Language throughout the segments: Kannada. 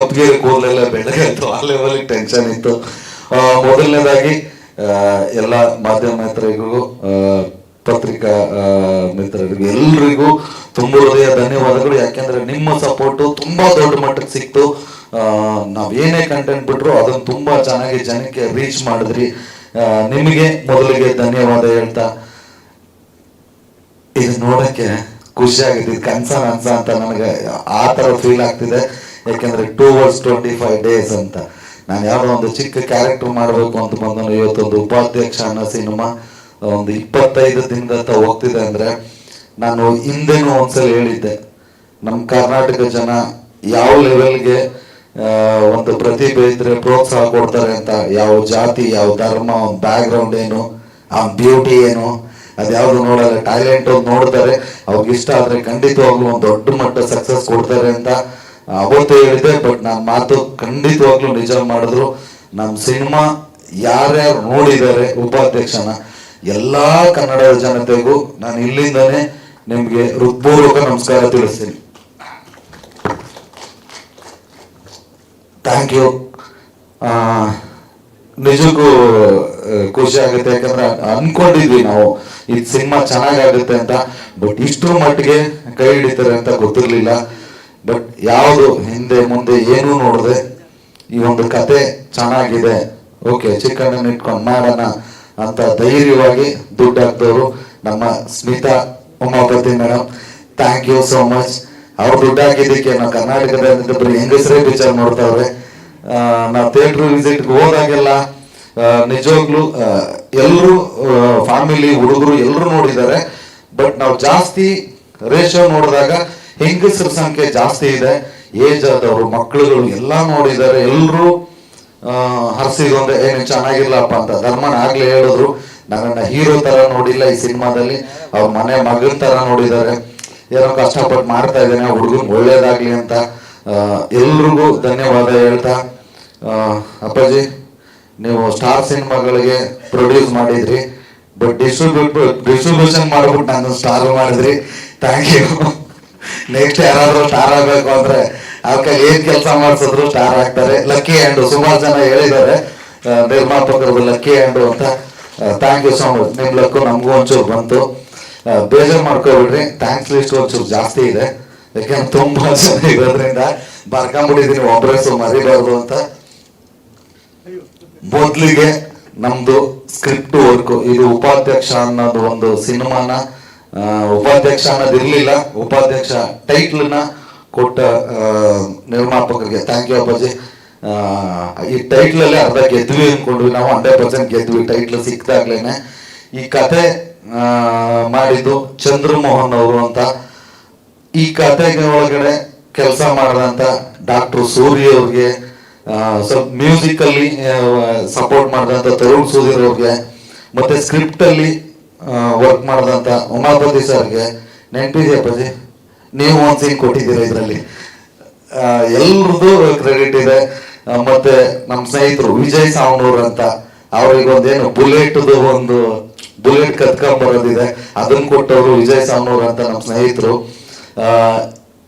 ಕಪ್ಪಿಗೆ ಕೂದಲೆಲ್ಲ ಬೆಳಗಾಯ್ತು, ಆ ಲೆವೆಲ್ ಟೆನ್ಷನ್ ಇತ್ತು. ಮೊದಲನೇದಾಗಿ ಎಲ್ಲ ಮಾಧ್ಯಮ ಮಿತ್ರರಿಗೂ ಪತ್ರಿಕಾ ಮಿತ್ರರಿಗೂ ಎಲ್ರಿಗೂ ತುಂಬ ಹೃದಯ ಧನ್ಯವಾದಗಳು. ಯಾಕೆಂದ್ರೆ ನಿಮ್ಮ ಸಪೋರ್ಟು ತುಂಬಾ ದೊಡ್ಡ ಮಟ್ಟಕ್ಕೆ ಸಿಕ್ತು. ನಾವೇನೇ ಕಂಟೆಂಟ್ ಬಿಟ್ರು ಅದನ್ನು ತುಂಬಾ ಚೆನ್ನಾಗಿ ಜನಕ್ಕೆ ರೀಚ್ ಮಾಡಿದ್ರಿ. ನಿಮಗೆ ಮೊದಲಿಗೆ ಧನ್ಯವಾದ ಹೇಳ್ತಾ, ಇದು ನೋಡಕ್ಕೆ ಖುಷಿ ಆಗಿದೆ. ಇದು ಕನ್ಸ ಅಂತ ನನಗೆ ಆ ತರ ಫೀಲ್ ಆಗ್ತಿದೆ. ಯಾಕೆಂದ್ರೆ 225 days ಅಂತ ನಾನು ಯಾವ್ದೋ ಒಂದು ಚಿಕ್ಕ ಕ್ಯಾರೆಕ್ಟರ್ ಮಾಡಬೇಕು ಅಂತ ಬಂದನು. ಇವತ್ತೊಂದು ಉಪಾಧ್ಯಕ್ಷ ಅನ್ನೋ ಸಿನಿಮಾ ಒಂದು 25 ದಿನದಂತ ಹೋಗ್ತಿದೆ ಅಂದ್ರೆ, ನಾನು ಹಿಂದೆನೂ ಒಂದ್ಸಲ ಹೇಳಿದ್ದೆ, ನಮ್ಮ ಕರ್ನಾಟಕ ಜನ ಯಾವ ಲೆವೆಲ್ಗೆ ಒಂದು ಪ್ರತಿಭೆ ಇದ್ರೆ ಪ್ರೋತ್ಸಾಹ ಕೊಡ್ತಾರೆ ಅಂತ. ಯಾವ ಜಾತಿ, ಯಾವ ಧರ್ಮ, ಅವ್ನ ಬ್ಯಾಕ್ ಗ್ರೌಂಡ್ ಏನು, ಅವ್ನ ಬ್ಯೂಟಿ ಏನು, ಅದ್ಯಾವ್ದು ನೋಡಲ್ಲ. ಟ್ಯಾಲೆಂಟ್ ನೋಡ್ತಾರೆ, ಅವ್ರಿಗೆ ಇಷ್ಟ ಆದ್ರೆ ಖಂಡಿತವಾಗ್ಲೂ ಒಂದು ದೊಡ್ಡ ಮಟ್ಟ ಸಕ್ಸಸ್ ಕೊಡ್ತಾರೆ ಅಂತ ಅವತ್ತು ಹೇಳಿದೆ. ಬಟ್ ನನ್ನ ಮಾತು ಖಂಡಿತವಾಗ್ಲೂ ನಿಜ ಮಾಡಿದ್ರು. ನಮ್ಮ ಸಿನಿಮಾ ಯಾರ್ಯಾರು ನೋಡಿದ್ದಾರೆ ಉಪಾಧ್ಯಕ್ಷನ, ಎಲ್ಲಾ ಕನ್ನಡದ ಜನತೆಗೂ ನಾನು ಇಲ್ಲಿಂದಾನೇ ನಿಮ್ಗೆ ಹೃತ್ಪೂರ್ವಕ ನಮಸ್ಕಾರ ತಿಳಿಸ್ತೀನಿ. Thank you. ನಿಜಕ್ಕೂ ಖುಷಿ ಆಗುತ್ತೆ. ಯಾಕಂದ್ರೆ ಅನ್ಕೊಂಡಿದ್ವಿ ನಾವು ಈ ಸಿನಿಮಾ ಚೆನ್ನಾಗಾಗುತ್ತೆ ಅಂತ, ಬಟ್ ಇಷ್ಟರ ಮಟ್ಟಿಗೆ ಕೈ ಹಿಡಿತಾರೆ ಅಂತ ಗೊತ್ತಿರ್ಲಿಲ್ಲ. ಬಟ್ ಯಾವುದು ಹಿಂದೆ ಮುಂದೆ ಏನೂ ನೋಡದೆ ಈ ಒಂದು ಕತೆ ಚೆನ್ನಾಗಿದೆ, ಓಕೆ ಚಿಕ್ಕಣ್ಣನ ಇಟ್ಕೊಂಡು ಮಾಡೋಣ ಅಂತ ಧೈರ್ಯವಾಗಿ ದುಡ್ಡು ಹಾಕ್ದವರು ನಮ್ಮ Smita Umapathi madam. Thank you so much. ಅವ್ರು ದುಡ್ಡು ಹಾಕಿದ್ದಕ್ಕೆ ನಾವು ಕರ್ನಾಟಕದ ಬರೀ ಹೆಂಗಸರೇ ವಿಚಾರ ನೋಡ್ತಾವ್ರೆ. ನಾವು ಥಿಯೇಟರ್ ವಿಸಿಟ್ಗೆ ಹೋದಾಗೆಲ್ಲ ನಿಜವಾಗ್ಲೂ ಎಲ್ಲರೂ ಫ್ಯಾಮಿಲಿ ಹುಡುಗರು ಎಲ್ಲರೂ ನೋಡಿದ್ದಾರೆ. ಬಟ್ ನಾವು ಜಾಸ್ತಿ ರೇಷಿಯೋ ನೋಡಿದಾಗ ಹೆಂಗಸರ ಸಂಖ್ಯೆ ಜಾಸ್ತಿ ಇದೆ. ಏಜ್ ಆದವರು, ಮಕ್ಕಳುಗಳು ಎಲ್ಲ ನೋಡಿದ್ದಾರೆ. ಎಲ್ಲರೂ ಹರ್ಸಿಗೊಂಡೆ ಏನು ಚೆನ್ನಾಗಿಲ್ಲಪ್ಪ ಅಂತ. ಧರ್ಮನ ಆಗ್ಲೇ ಹೇಳಿದ್ರು, ನನ್ನನ್ನ ಹೀರೋ ತರ ನೋಡಿಲ್ಲ ಈ ಸಿನಿಮಾದಲ್ಲಿ, ಅವ್ರ ಮನೆ ಮಗನ ತರ ನೋಡಿದ್ದಾರೆ. ಏನೋ ಕಷ್ಟಪಟ್ಟು ಮಾಡ್ತಾ ಇದ್ದೇನೆ, ಹುಡುಗನ್ ಒಳ್ಳೇದಾಗ್ಲಿ ಅಂತ ಎಲ್ರಿಗೂ ಧನ್ಯವಾದ ಹೇಳ್ತಾ, ಅಪ್ಪಾಜಿ ನೀವು ಸ್ಟಾರ್ ಸಿನಿಮಾಗಳಿಗೆ ಪ್ರೊಡ್ಯೂಸ್ ಮಾಡಿದ್ರಿ, ಬಟ್ ಡಿಸ್ಟ್ರಿಬ್ಯೂಷನ್ ಮಾಡ್ಬಿಟ್ಟು ನಾನು ಸ್ಟಾರ್ ಮಾಡಿದ್ರಿ. Thank you. ನೆಕ್ಸ್ಟ್ ಯಾರಾದ್ರೂ ಸ್ಟಾರ್ ಆಗ್ಬೇಕು ಅಂದ್ರೆ ಅವ್ಕ ಏನ್ ಕೆಲಸ ಮಾಡಿಸಿದ್ರು ಸ್ಟಾರ್ ಆಗ್ತಾರೆ. ಲಕ್ಕಿ ಹ್ಯಾಂಡ್ ಸುಮಾರು ಜನ ಹೇಳಿದ್ದಾರೆ ನಿರ್ಮಾಪಕರದು ಲಕ್ಕಿ ಹ್ಯಾಂಡ್ ಅಂತ. Thank you so much. ನಿಮ್ ಲಕ್ಕು ನಮಗೂ ಒಂಚೂರು ಬಂತು, ಬೇಜಾರು ಮಾಡ್ಕೋಬಿಡ್ರಿ. ಥ್ಯಾಂಕ್ಸ್ ಲಿಸ್ಟ್ ಒಂಚೂರು ಜಾಸ್ತಿ ಇದೆ, ಯಾಕೆಂದ್ರೆ ತುಂಬಾ ಜನ ಇರೋದ್ರಿಂದ ಬರ್ಕೊಂಡ್ಬಿಟ್ಟಿದೀನಿ, ಒಬ್ರೆ ಮರಿಬಾರ್ದು ಅಂತ. ಮೊದ್ಲಿಗೆ ನಮ್ದು ಸ್ಕ್ರಿಪ್ಟ್ ವರ್ಕ್, ಇದು ಉಪಾಧ್ಯಕ್ಷ ಅನ್ನೋದು ಒಂದು ಸಿನಿಮಾನ ಉಪಾಧ್ಯಕ್ಷ ಅನ್ನೋದು ಇರ್ಲಿಲ್ಲ, ಉಪಾಧ್ಯಕ್ಷ ಟೈಟ್ಲ್ ನ ಕೊಟ್ಟ ನಿರ್ಮಾಪಕರಿಗೆ ಥ್ಯಾಂಕ್ ಯು ಅಪ್ಪಾಜಿ. ಈ ಟೈಟ್ಲ್ ಅಲ್ಲಿ ಅರ್ಧ ಗೆದ್ವಿ ಅನ್ಕೊಂಡ್ವಿ ನಾವು, 100% ಗೆದ್ವಿ ಟೈಟ್ಲ್ ಸಿಕ್ತಾಗ್ಲೇನೆ. ಈ ಕತೆ ಮಾಡಿದ್ದು ಚಂದ್ರಮೋಹನ್ ಅವರು ಅಂತ. ಈ ಕತೆಗೆ ಒಳಗಡೆ ಕೆಲಸ ಮಾಡಿದಂತ ಡಾಕ್ಟರ್ ಸೂರ್ಯ ಅವ್ರಿಗೆ, ಸ್ವಲ್ಪ ಮ್ಯೂಸಿಕಲ್ಲಿ ಸಪೋರ್ಟ್ ಮಾಡಿದಂತ ತರುಣ್ ಸುಧೀರ್ ಅವ್ರಿಗೆ, ಮತ್ತೆ ಸ್ಕ್ರಿಪ್ಟ್ ಅಲ್ಲಿ ವರ್ಕ್ ಮಾಡಿದಂತ ಉಮಾಪತಿ ಸರ್ಗೆ. ನೆನಪಿದೆ ಅಪ್ಪಾಜಿ, ನೀವು ಒಂದ್ ಸೀನ್ ಕೊಟ್ಟಿದ್ದೀರಾ ಇದರಲ್ಲಿ, ಎಲ್ರದ್ದು ಕ್ರೆಡಿಟ್ ಇದೆ. ಮತ್ತೆ ನಮ್ಮ ಸ್ನೇಹಿತರು ವಿಜಯ್ ಸಾವನೂರ್ ಅಂತ, ಅವ್ರಿಗೆ ಒಂದೇನು ಬುಲೆಟ್ ಕತ್ಕೊಂಡ್ ಬರೋದಿದೆ, ಅದನ್ನ ಕೊಟ್ಟವರು ವಿಜಯ್ ಸಾವನೂರ್ ಅಂತ ನಮ್ಮ ಸ್ನೇಹಿತರು.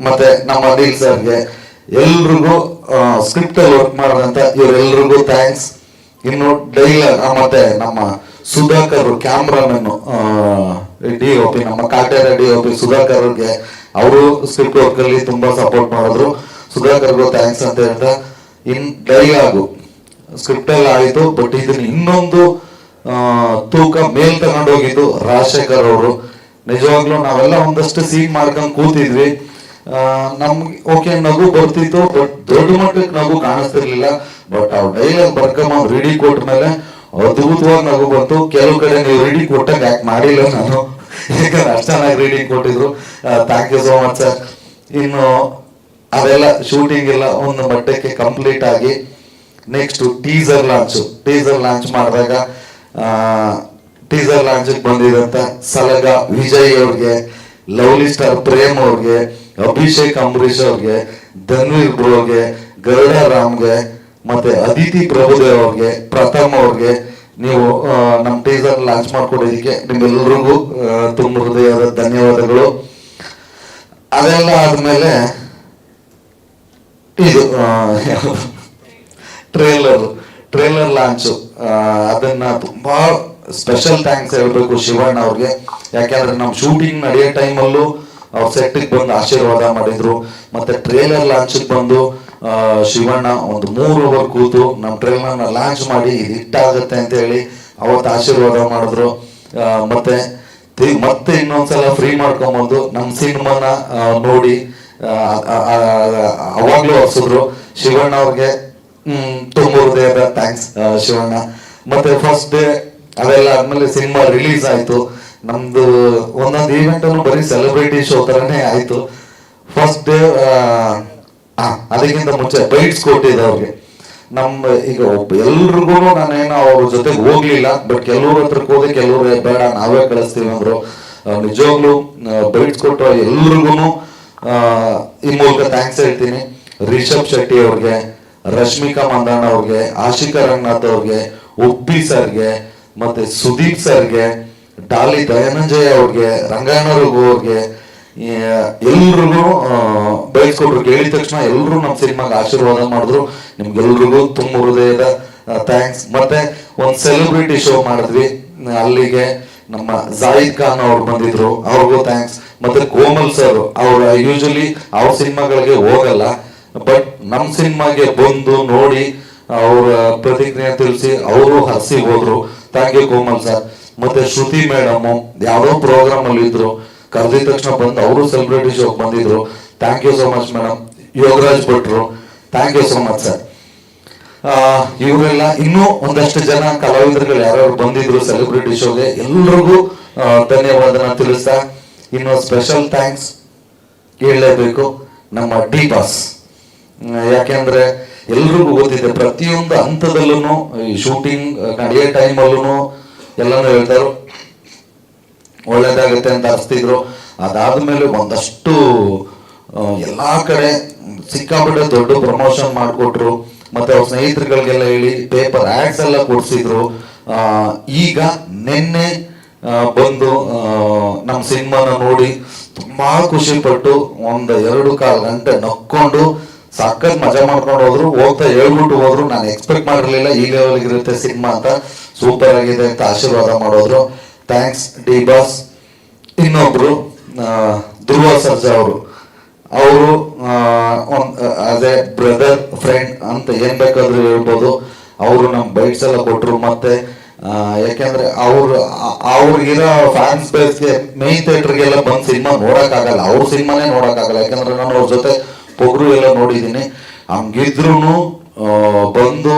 ಮತ್ತೆ ನಮ್ಮ ಅನಿಲ್ ಸರ್ಗೆ, ಎಲ್ರಿಗೂ ಸ್ಕ್ರಿಪ್ಟ್ ಅಲ್ಲಿ ವರ್ಕ್ ಮಾಡೋದಂತ ಇವರೆಲ್ರಿಗೂ ಥ್ಯಾಂಕ್ಸ್. ಇನ್ನು ಡೈಲಾಗ್ ಮತ್ತೆ ನಮ್ಮ ಸುಧಾಕರ್ ಕ್ಯಾಮ್ರಾಮನ್ DOP, ನಮ್ಮ ಕಾಟೇರ DOP ಸುಧಾಕರ್ ಅವ್ರಿಗೆ, ಅವರು ಸ್ಕ್ರಿಪ್ಟ್ ವರ್ಕ್ ಅಲ್ಲಿ ತುಂಬಾ ಸಪೋರ್ಟ್ ಮಾಡಿದ್ರು. ಸುಧಾಕರ್ಗೂ ಥ್ಯಾಂಕ್ಸ್ ಅಂತ ಹೇಳ್ತಾ, ಇನ್ ಡೈಲಾಗು ಸ್ಕ್ರಿಪ್ಟ್ ಎಲ್ಲ ಆಯ್ತು, ಬಟ್ ಇದನ್ನ ಇನ್ನೊಂದು ತೂಕ ಮೇಲ್ ತಗೊಂಡು ಹೋಗಿದ್ದು ರಾಜಶೇಖರ್ ಅವರು. ನಿಜವಾಗ್ಲೂ ನಾವೆಲ್ಲ ಒಂದಷ್ಟು ಸೀನ್ ಮಾಡ್ಕೊಂಡು ಕೂತಿದ್ವಿ, ನಮ್ಗೆ ಓಕೆ ನಗು ಬರ್ತಿತ್ತು, ಬಟ್ ದೊಡ್ಡ ಮಟ್ಟಕ್ಕೆ ನಗು ಕಾಣಿಸ್ತಿರ್ಲಿಲ್ಲ. ಬಟ್ ಅವ್ರು ಡೈಲಾಗ್ ಬರ್ಕೊಂಬಂದ್ ರೆಡಿ ಕೊಟ್ಟ ಮೇಲೆ ಅದ್ಭುತವಾಗಿ ನಗು ಬಂತು. ಕೆಲವು ಕಡೆ ನೀವು ರೀಡಿಂಗ್ ಕೊಟ್ಟಾಗ ಯಾಕೆ ಮಾಡಿಲ್ಲ ನಾನು, ಯಾಕಂದ್ರೆ ಅಷ್ಟು ಚೆನ್ನಾಗಿ ರೀಡಿಂಗ್ ಕೊಟ್ಟಿದ್ರು. Thank you so much sir. ಇನ್ನು ಅದೆಲ್ಲ ಶೂಟಿಂಗ್ ಎಲ್ಲ ಒಂದು ಮಟ್ಟಕ್ಕೆ ಕಂಪ್ಲೀಟ್ ಆಗಿ ನೆಕ್ಸ್ಟ್ ಟೀಸರ್ ಲಾಂಚ್ ಮಾಡಿದಾಗ ಟೀಸರ್ ಲಾಂಚ್ ಬಂದಿದಂತ ಸಲಗ ವಿಜಯ್ ಅವ್ರಿಗೆ, ಲವ್ಲಿ ಸ್ಟಾರ್ ಪ್ರೇಮ್ ಅವ್ರಿಗೆ, ಅಭಿಷೇಕ್ ಅಂಬರೀಶ್ ಅವ್ರಿಗೆ, ಧನ್ವೀರ್ ಬ್ರೋಗೆ, ಗರುಡ ರಾಮ್ಗೆ, ಮತ್ತೆ ಅದಿತಿ ಪ್ರಭುದೇವ್ ಅವ್ರಿಗೆ, ಪ್ರಥಮ್ ಅವ್ರಿಗೆ, ನೀವು ನಮ್ಮ ಟೀಸರ್ ಲಾಂಚ್ ಮಾಡ್ಕೊಡೋದಕ್ಕೆ ನಿಮ್ಮೆಲ್ಲರಿಗೂ ತುಂಬ ಹೃದಯದ ಧನ್ಯವಾದಗಳು. ಅದೆಲ್ಲ ಆದ್ಮೇಲೆ ಇದು ಟ್ರೇಲರ್ ಲಾಂಚು, ಅದನ್ನ ತುಂಬಾ ಸ್ಪೆಷಲ್ ಥ್ಯಾಂಕ್ಸ್ ಹೇಳ್ಬೇಕು ಶಿವಣ್ಣ ಅವ್ರಿಗೆ. ಯಾಕೆಂದ್ರೆ ನಮ್ಮ ಶೂಟಿಂಗ್ ನಡೆಯೋ ಟೈಮಲ್ಲೂ ಅವ್ರ ಸೆಟ್ಟಿಗೆ ಬಂದು ಆಶೀರ್ವಾದ ಮಾಡಿದ್ರು. ಮತ್ತೆ ಟ್ರೇಲರ್ ಲಾಂಚಿಗೆ ಬಂದು ಶಿವಣ್ಣ ಒಂದು 3 ಅವರ್ ಕೂತು ನಮ್ಮ ಟ್ರೇಲರ್ನ ಲಾಂಚ್ ಮಾಡಿ ಇದು ಹಿಟ್ಟಾಗುತ್ತೆ ಅಂತ ಹೇಳಿ ಅವತ್ತು ಆಶೀರ್ವಾದ ಮಾಡಿದ್ರು. ಮತ್ತೆ ಇನ್ನೊಂದ್ಸಲ ಫ್ರೀ ಮಾಡ್ಕೊಂಬಂದು ನಮ್ಮ ಸಿನಿಮಾನ ನೋಡಿ ಅವಾಗ್ಲೂ ಹರ್ಸಿದ್ರು. ಶಿವಣ್ಣ ಅವ್ರಿಗೆ ತುಂಬ ಹೃದಯದ ಥ್ಯಾಂಕ್ಸ್ ಶಿವಣ್ಣ. ಮತ್ತೆ ಫಸ್ಟ್ ಡೇ ಅವೆಲ್ಲ ಆದ್ಮೇಲೆ ಸಿನಿಮಾ ರಿಲೀಸ್ ಆಯ್ತು. ನಮ್ದು ಒಂದೊಂದು ಈವೆಂಟ್ ಅನ್ನು ಬರೀ ಸೆಲೆಬ್ರಿಟಿ ಶೋ ತರನೇ ಆಯ್ತು. ಫಸ್ಟ್ ಡೇ ಅದಕ್ಕಿಂತ ಮುಂಚೆ ಬೈಟ್ಸ್ ಕೊಟ್ಟಿದ್ದೆ ಅವ್ರಿಗೆ. ಈಗ ಎಲ್ರಿಗೂ ನಾನೇನೋ ಅವ್ರ ಜೊತೆಗೆ ಹೋಗ್ಲಿಲ್ಲ, ಬಟ್ ಕೆಲವ್ರ ಹತ್ರಕ್ಕೆ ಹೋದೆ, ಕೆಲವ್ರು ಬೇಡ ನಾವೇ ಕಳಿಸ್ತೀವಿ ಅಂದ್ರು. ನಿಜವಾಗ್ಲೂ ಬೈಟ್ಸ್ ಕೊಟ್ಟು ಎಲ್ರಿಗೂ ಈ ಮೂಲಕ ಥ್ಯಾಂಕ್ಸ್ ಹೇಳ್ತೀನಿ. ರಿಷಬ್ ಶೆಟ್ಟಿ ಅವ್ರಿಗೆ, ರಶ್ಮಿಕಾ ಮಂದಣ್ಣ ಅವ್ರಿಗೆ, ಆಶಿಕಾ ರಂಗನಾಥ್ ಅವ್ರಿಗೆ, ಉಪ್ಪಿ ಸರ್ಗೆ, ಮತ್ತೆ ಸುದೀಪ್ ಸರ್ಗೆ, ಡಾಲಿ ದಯಾನಂಜಯ ಅವ್ರಿಗೆ, ರಂಗಾಯಣರಿಗೂ ಅವ್ರಿಗೆ, ಎಲ್ರಿಗೂ ಬಯಸ್ಕೊಟ್ರು. ಕೇಳಿದ ತಕ್ಷಣ ಎಲ್ರು ನಮ್ಮ ಸಿನಿಮಾಗೆ ಆಶೀರ್ವಾದ ಮಾಡಿದ್ರು. ನಿಮ್ಗೆಲ್ರಿಗೂ ತುಂಬ ಹೃದಯದ ಥ್ಯಾಂಕ್ಸ್. ಮತ್ತೆ ಒಂದು ಸೆಲೆಬ್ರಿಟಿ ಶೋ ಮಾಡಿದ್ವಿ, ಅಲ್ಲಿಗೆ ನಮ್ಮ ಜಾಹಿದ್ ಖಾನ್ ಅವ್ರು ಬಂದಿದ್ರು, ಅವ್ರಿಗೂ ಥ್ಯಾಂಕ್ಸ್. ಮತ್ತೆ ಕೋಮಲ್ ಸರ್, ಅವ್ರ ಯೂಶಲಿ ಅವ್ರ ಸಿನಿಮಾಗಳಿಗೆ ಹೋಗಲ್ಲ, ಬಟ್ ನಮ್ಮ ಸಿನಿಮಾಗೆ ಬಂದು ನೋಡಿ ಅವ್ರ ಪ್ರತಿಕ್ರಿಯೆ ತಿಳಿಸಿ ಅವರು ಹರಿಸಿ ಹೋದ್ರು. Thank you Komal sir. ಮತ್ತೆ ಶ್ರುತಿ ಮೇಡಮ್ ಯಾವ್ದೋ ಪ್ರೋಗ್ರಾಮ್ ಅಲ್ಲಿ ಇದ್ರು, ಕರೆದಿದ ತಕ್ಷಣ ಬಂದು ಅವರು ಸೆಲೆಬ್ರಿಟಿ ಶೋಗೆ ಬಂದಿದ್ರು. Thank you so much madam. Yogaraj ಭಟ್ರು, thank you so much sir. ಇವರೆಲ್ಲ ಇನ್ನೂ ಒಂದಷ್ಟು ಜನ ಕಲಾವಿದರುಗಳು ಯಾರ್ಯಾರು ಬಂದಿದ್ರು ಸೆಲೆಬ್ರಿಟಿ ಶೋಗೆ, ಎಲ್ರಿಗೂ ಧನ್ಯವಾದನ ತಿಳಿಸ್ತಾ ಇನ್ನು ಸ್ಪೆಷಲ್ ಥ್ಯಾಂಕ್ಸ್ ಹೇಳಲೇಬೇಕು ನಮ್ಮ ಡಿ ಬಾಸ್. ಯಾಕೆಂದ್ರೆ ಎಲ್ರಿಗೂ ಗೊತ್ತಿದೆ, ಪ್ರತಿಯೊಂದು ಹಂತದಲ್ಲೂ ಈ ಶೂಟಿಂಗ್ ನಡೆಯೋ ಟೈಮಲ್ಲೂ ಎಲ್ಲಾನು ಹೇಳ್ತಾರು ಒಳ್ಳೇದಾಗುತ್ತೆ ಅಂತ ಅರ್ಸ್ತಿದ್ರು. ಅದಾದ್ಮೇಲೆ ಒಂದಷ್ಟು ಎಲ್ಲಾ ಕಡೆ ಸಿಕ್ಕಾಪಟ್ಟೆ ದೊಡ್ಡ ಪ್ರಮೋಷನ್ ಮಾಡಿಕೊಟ್ರು. ಮತ್ತೆ ಅವ್ರ ಸ್ನೇಹಿತರುಗಳಿಗೆಲ್ಲ ಹೇಳಿ ಪೇಪರ್ ಆಡ್ಸ್ ಎಲ್ಲ ಕೊಡ್ಸಿದ್ರು. ಈಗ ನಿನ್ನೆ ಬಂದು ನಮ್ಮ ಸಿನಿಮಾನ ನೋಡಿ ತುಂಬಾ ಖುಷಿ ಪಟ್ಟು 1-2 ಗಂಟೆ ನಕ್ಕೊಂಡು ಸಖತ್ ಮಜಾ ಮಾಡ್ಕೊಂಡು ಹೋದ್ರು. ಹೋಗ್ತಾ ಹೇಳ್ಬಿಟ್ಟು ಹೋದ್ರು, ನಾನು ಎಕ್ಸ್ಪೆಕ್ಟ್ ಮಾಡಿರ್ಲಿಲ್ಲ ಈ ಲೆವೆಲ್ ಇರುತ್ತೆ ಸಿನಿಮಾ ಅಂತ, ಸೂಪರ್ ಆಗಿದೆ ಅಂತ ಆಶೀರ್ವಾದ ಮಾಡೋದ್ರು. Thanks D boss. ಇನ್ನೊಬ್ರು ಧ್ರುವ ಸರ್ಜಾ ಅವರು ಅದೇ ಬ್ರದರ್ ಫ್ರೆಂಡ್ ಅಂತ ಏನ್ ಬೇಕಾದ್ರೂ ಹೇಳ್ಬೋದು. ಅವರು ನಮ್ ಬೈಟ್ಸ್ ಎಲ್ಲ ಕೊಟ್ರು. ಮತ್ತೆ ಯಾಕೆಂದ್ರೆ ಅವ್ರಿಗಿರೋ ಫ್ಯಾನ್ಸ್ ಬೇಸ್ಗೆ ಮೇನ್ ಥಿಯೇಟರ್ಗೆಲ್ಲ ಬಂದ್ ಸಿನಿಮಾ ನೋಡಕ್ಕಾಗಲ್ಲ, ಅವ್ರ ಸಿನಿಮಾನೇ ನೋಡಕ್ಕಾಗಲ್ಲ. ಯಾಕಂದ್ರೆ ನಾನು ಅವ್ರ ಜೊತೆ ಪೊಗರು ಎಲ್ಲ ನೋಡಿದ್ದೀನಿ. ಹಂಗಿದ್ರು ಬಂದು